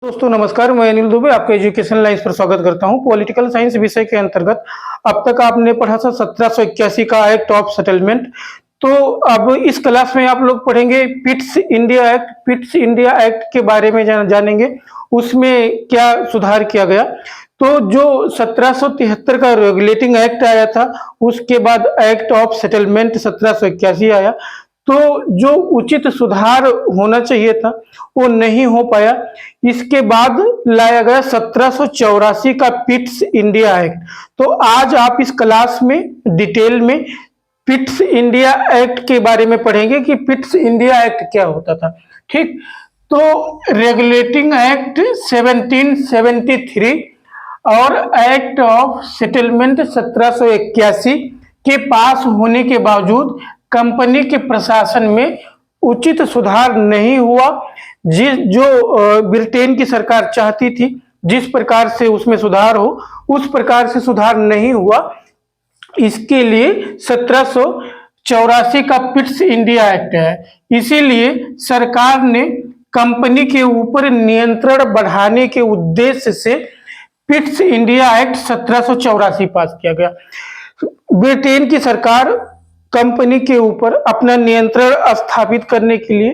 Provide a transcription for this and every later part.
दोस्तों नमस्कार, मैं अनिल दुबे आपके एजुकेशन लाइन्स पर स्वागत करता हूं। पॉलिटिकल साइंस विषय के अंतर्गत अब तक आपने पढ़ा था 1781 का एक्ट ऑफ सेटलमेंट। तो अब इस क्लास में आप लोग पढ़ेंगे Pitt's India act. Pitt's India act के बारे में जानेंगे, उसमें क्या सुधार किया गया। तो जो 1773 का रेगुलेटिंग एक्ट आया था, उसके बाद एक्ट ऑफ सेटलमेंट 1781 आया। तो जो उचित सुधार होना चाहिए था वो नहीं हो पाया। इसके बाद लाया गया 1784 का पिट्स इंडिया एक्ट। तो आज आप इस क्लास में डिटेल में पिट्स इंडिया एक्ट के बारे में पढ़ेंगे कि पिट्स इंडिया एक्ट क्या होता था। ठीक, तो रेगुलेटिंग एक्ट 1773 और एक्ट ऑफ सेटलमेंट 1781 के पास होने के बावजूद कंपनी के प्रशासन में उचित सुधार नहीं हुआ। जो ब्रिटेन की सरकार चाहती थी जिस प्रकार से उसमें सुधार हो, उस प्रकार से सुधार नहीं हुआ। इसके लिए 1784 का पिट्स इंडिया एक्ट है। इसीलिए सरकार ने कंपनी के ऊपर नियंत्रण बढ़ाने के उद्देश्य से पिट्स इंडिया एक्ट 1784 पास किया गया। ब्रिटेन की सरकार कंपनी के ऊपर अपना नियंत्रण स्थापित करने के लिए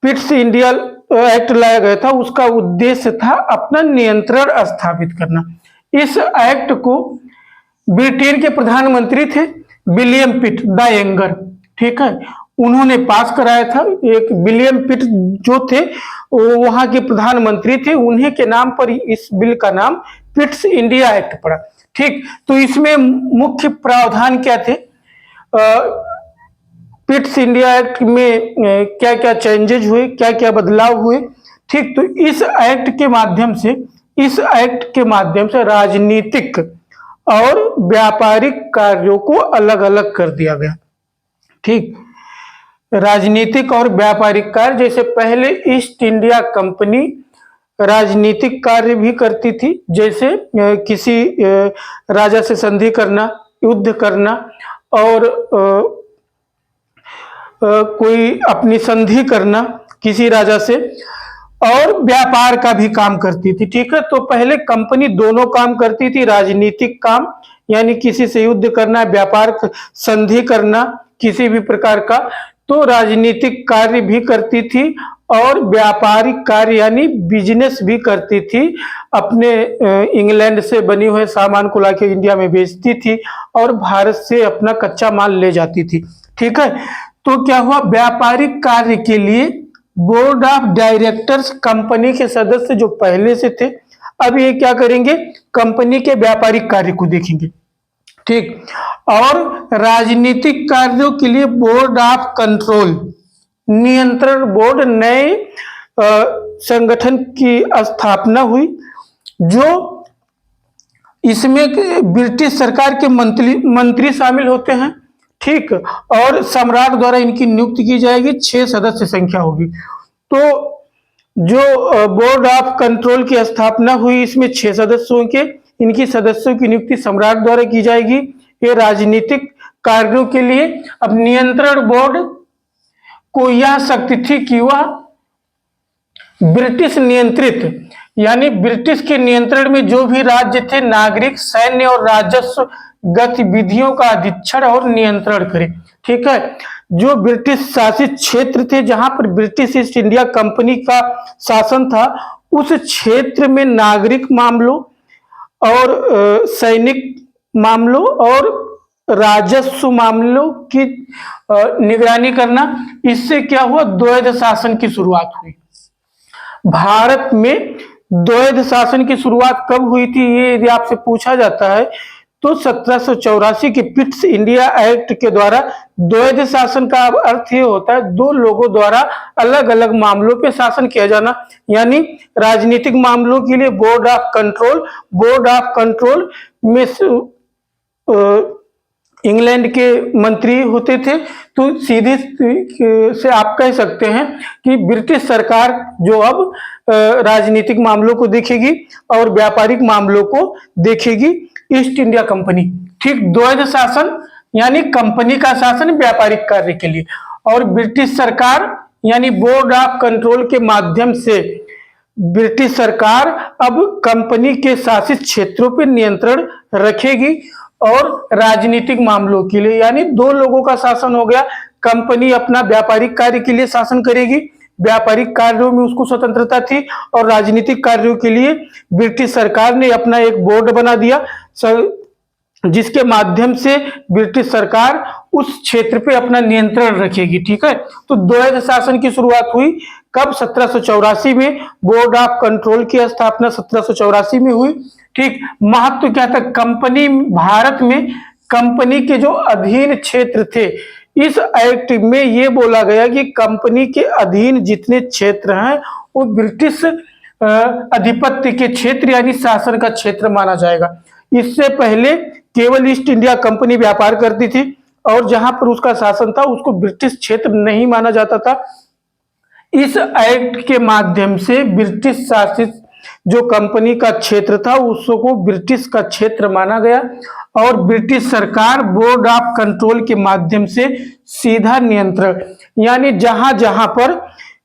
पिट्स इंडिया एक्ट लाया गया था। उसका उद्देश्य था अपना नियंत्रण स्थापित करना। इस एक्ट को ब्रिटेन के प्रधानमंत्री थे विलियम पिट द यंगर, ठीक है, उन्होंने पास कराया था। एक विलियम पिट जो थे वहां के प्रधानमंत्री थे, उन्हीं के नाम पर इस बिल का नाम पिट्स इंडिया एक्ट पड़ा। ठीक, तो इसमें मुख्य प्रावधान क्या थे, पिट्स इंडिया एक्ट में क्या क्या चेंजेज हुए, क्या क्या बदलाव हुए। ठीक, तो इस एक्ट के माध्यम से राजनीतिक और व्यापारिक कार्यों को अलग अलग कर दिया गया। ठीक, राजनीतिक और व्यापारिक कार्य, जैसे पहले ईस्ट इंडिया कंपनी राजनीतिक कार्य भी करती थी, जैसे किसी राजा से संधि करना, युद्ध करना और कोई अपनी संधि करना किसी राजा से, और व्यापार का भी काम करती थी। ठीक है, तो पहले कंपनी दोनों काम करती थी, राजनीतिक काम यानी किसी से युद्ध करना, व्यापार संधि करना किसी भी प्रकार का, तो राजनीतिक कार्य भी करती थी और व्यापारिक कार्य यानी बिजनेस भी करती थी। अपने इंग्लैंड से बनी हुए सामान को लाके इंडिया में बेचती थी और भारत से अपना कच्चा माल ले जाती थी। ठीक है, तो क्या हुआ, व्यापारिक कार्य के लिए बोर्ड ऑफ डायरेक्टर्स कंपनी के सदस्य जो पहले से थे, अब ये क्या करेंगे, कंपनी के व्यापारिक कार्य को देखेंगे। ठीक, और राजनीतिक कार्यों के लिए बोर्ड ऑफ कंट्रोल, नियंत्रण बोर्ड, नए संगठन की स्थापना हुई जो इसमें ब्रिटिश सरकार के मंत्री शामिल होते हैं। ठीक, और सम्राट द्वारा इनकी नियुक्ति की जाएगी, 6 सदस्य संख्या होगी। तो जो बोर्ड ऑफ कंट्रोल की स्थापना हुई, इसमें 6 सदस्य होंगे। इनकी सदस्यों की नियुक्ति सम्राट द्वारा की जाएगी, ये राजनीतिक कार्यों के लिए। अब नियंत्रण बोर्ड को यह शक्ति थी कि वह ब्रिटिश नियंत्रित यानी ब्रिटिश के नियंत्रण में जो भी राज्य थे, नागरिक, सैन्य और राजस्व गतिविधियों का अधीक्षण और नियंत्रण करे। ठीक है, जो ब्रिटिश शासित क्षेत्र थे जहां पर ब्रिटिश ईस्ट इंडिया कंपनी का शासन था, उस क्षेत्र में नागरिक मामलों और सैनिक मामलों और राजस्व मामलों की निगरानी करना। इससे क्या हुआ, द्वैध शासन की शुरुआत हुई। भारत में द्वैध शासन की शुरुआत कब हुई थी, ये यदि आपसे पूछा जाता है तो 1784 के पिट्स इंडिया एक्ट के द्वारा द्वैध शासन का अर्थ ये होता है, दो लोगों द्वारा अलग अलग मामलों पे शासन किया जाना। यानी राजनीतिक मामलों के लिए बोर्ड ऑफ कंट्रोल में इंग्लैंड के मंत्री होते थे। तो सीधे से आप कह सकते हैं कि ब्रिटिश सरकार जो अब राजनीतिक मामलों को देखेगी और व्यापारिक मामलों को देखेगी ईस्ट इंडिया कंपनी। ठीक, द्वैध शासन यानी कंपनी का शासन व्यापारिक कार्य के लिए, और ब्रिटिश सरकार यानी बोर्ड ऑफ कंट्रोल के माध्यम से ब्रिटिश सरकार अब कंपनी के शासित क्षेत्रों पर नियंत्रण रखेगी और राजनीतिक मामलों के लिए, यानी दो लोगों का शासन हो गया। कंपनी अपना व्यापारिक कार्य के लिए शासन करेगी, व्यापारिक कार्यों में उसको स्वतंत्रता थी, और राजनीतिक कार्यों के लिए ब्रिटिश सरकार ने अपना एक बोर्ड बना दिया जिसके माध्यम से ब्रिटिश सरकार उस क्षेत्र पे अपना नियंत्रण रखेगी। ठीक है, तो द्वैध शासन की शुरुआत हुई कब? 1784 में। बोर्ड ऑफ कंट्रोल की स्थापना 1784 में हुई। ठीक, महत्व क्या था? कंपनी, भारत में कंपनी के जो अधीन क्षेत्र थे, इस एक्ट में ये बोला गया कि कंपनी के अधीन जितने क्षेत्र हैं वो ब्रिटिश अधिपत्य के क्षेत्र यानी शासन का क्षेत्र माना जाएगा। इससे पहले केवल ईस्ट इंडिया कंपनी व्यापार करती थी और जहां पर उसका शासन था उसको ब्रिटिश क्षेत्र नहीं माना जाता था। इस एक्ट के माध्यम से ब्रिटिश शासित जो कंपनी का क्षेत्र था उसको ब्रिटिश का क्षेत्र माना गया और ब्रिटिश सरकार बोर्ड ऑफ कंट्रोल के माध्यम से सीधा नियंत्रण, यानी जहां जहां पर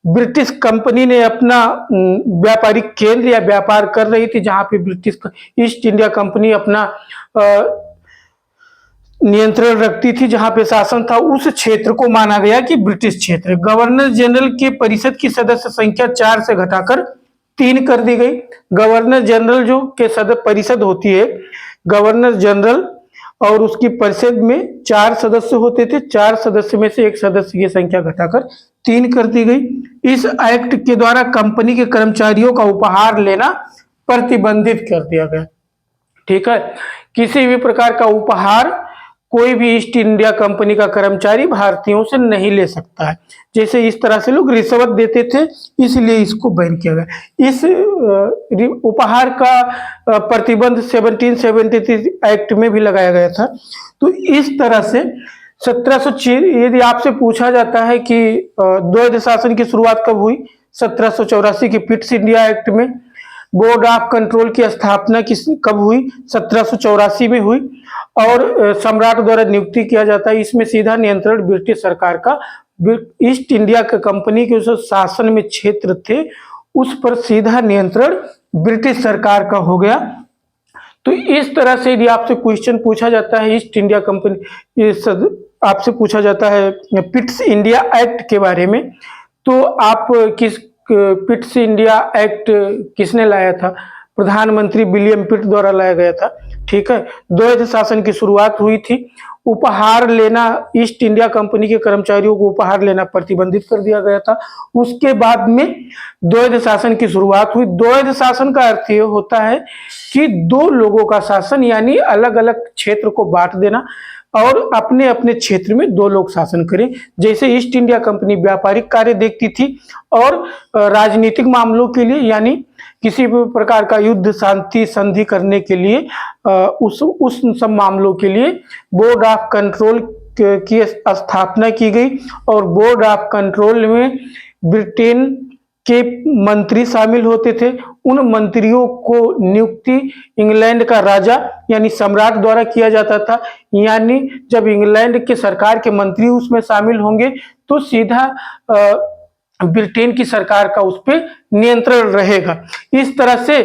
ब्रिटिश कंपनी ने अपना व्यापारिक केंद्र या व्यापार कर रही थी, जहां पे ब्रिटिश ईस्ट इंडिया कंपनी अपना नियंत्रण रखती थी, जहां पे शासन था, उस क्षेत्र को माना गया कि ब्रिटिश क्षेत्र। गवर्नर जनरल के परिषद की सदस्य संख्या 4 से घटाकर 3 कर दी गई। गवर्नर जनरल जो के परिषद होती है, गवर्नर जनरल और उसकी परिषद में 4 सदस्य होते थे। 4 सदस्य में से 1 सदस्य की संख्या घटाकर 3 कर दी गई। इस एक्ट के द्वारा कंपनी के कर्मचारियों का उपहार लेना प्रतिबंधित कर दिया गया। ठीक है, किसी भी प्रकार का उपहार कोई भी ईस्ट इंडिया कंपनी का कर्मचारी भारतीयों से नहीं ले सकता है। जैसे इस तरह से लोग रिश्वत देते थे, इसलिए इसको बैन किया गया। इस उपहार का प्रतिबंध 1773 एक्ट में भी लगाया गया था। तो इस तरह से 1706, यदि आपसे पूछा जाता है कि द्वैध शासन की शुरुआत कब हुई, 1784 के पिट्स इंडिया एक्ट में। बोर्ड ऑफ कंट्रोल की स्थापना कब हुई? 1784 में हुई और सम्राट द्वारा नियुक्ति किया जाता है। इसमें सीधा नियंत्रण ब्रिटिश सरकार का ईस्ट इंडिया के कंपनी के जो शासन में क्षेत्र थे उस पर सीधा नियंत्रण ब्रिटिश सरकार का हो गया। तो इस तरह से यदि आपसे क्वेश्चन पूछा जाता है ईस्ट इंडिया कंपनी, आपसे पूछा जाता है पिट्स इंडिया एक्ट के बारे में, तो आप पिट्स इंडिया एक्ट किसने लाया था? प्रधानमंत्री विलियम पिट द्वारा लाया गया था। ठीक है, द्वैध शासन की शुरुआत हुई थी। उपहार लेना, ईस्ट इंडिया कंपनी के कर्मचारियों को उपहार लेना प्रतिबंधित कर दिया गया था। उसके बाद में द्वैध शासन की शुरुआत हुई। द्वैध शासन का अर्थ ये होता है कि दो लोगों का शासन, यानी अलग अलग क्षेत्र को बांट देना और अपने अपने क्षेत्र में दो लोग शासन करें। जैसे ईस्ट इंडिया कंपनी व्यापारिक कार्य देखती थी और राजनीतिक मामलों के लिए, यानी किसी भी प्रकार का युद्ध शांति संधि करने के लिए उस सब मामलों के लिए बोर्ड ऑफ कंट्रोल की स्थापना की गई और बोर्ड ऑफ कंट्रोल में ब्रिटेन के मंत्री शामिल होते थे। उन मंत्रियों को नियुक्ति इंग्लैंड का राजा यानी सम्राट द्वारा किया जाता था। यानी जब इंग्लैंड के सरकार के मंत्री उसमें शामिल होंगे तो सीधा ब्रिटेन की सरकार का उस पर नियंत्रण रहेगा। इस तरह से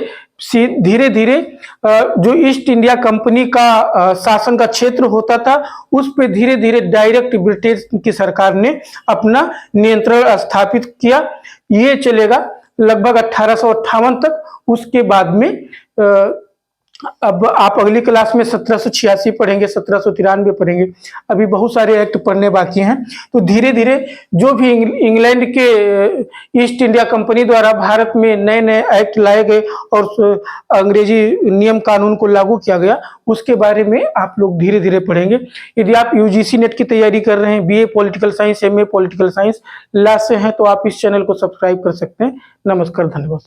धीरे धीरे जो ईस्ट इंडिया कंपनी का शासन का क्षेत्र होता था उस पर धीरे धीरे डायरेक्ट ब्रिटेन की सरकार ने अपना नियंत्रण स्थापित किया। ये चलेगा लगभग 1858 तक। उसके बाद में अब आप अगली क्लास में 1786 पढ़ेंगे, 1793 पढ़ेंगे। अभी बहुत सारे एक्ट पढ़ने बाकी हैं। तो धीरे धीरे जो भी इंग्लैंड के ईस्ट इंडिया कंपनी द्वारा भारत में नए नए एक्ट लाए गए और अंग्रेजी नियम कानून को लागू किया गया, उसके बारे में आप लोग धीरे धीरे पढ़ेंगे। यदि आप यूजीसी नेट की तैयारी कर रहे हैं, BA political science, MA political science last से हैं, तो आप इस चैनल को सब्सक्राइब कर सकते हैं। नमस्कार, धन्यवाद।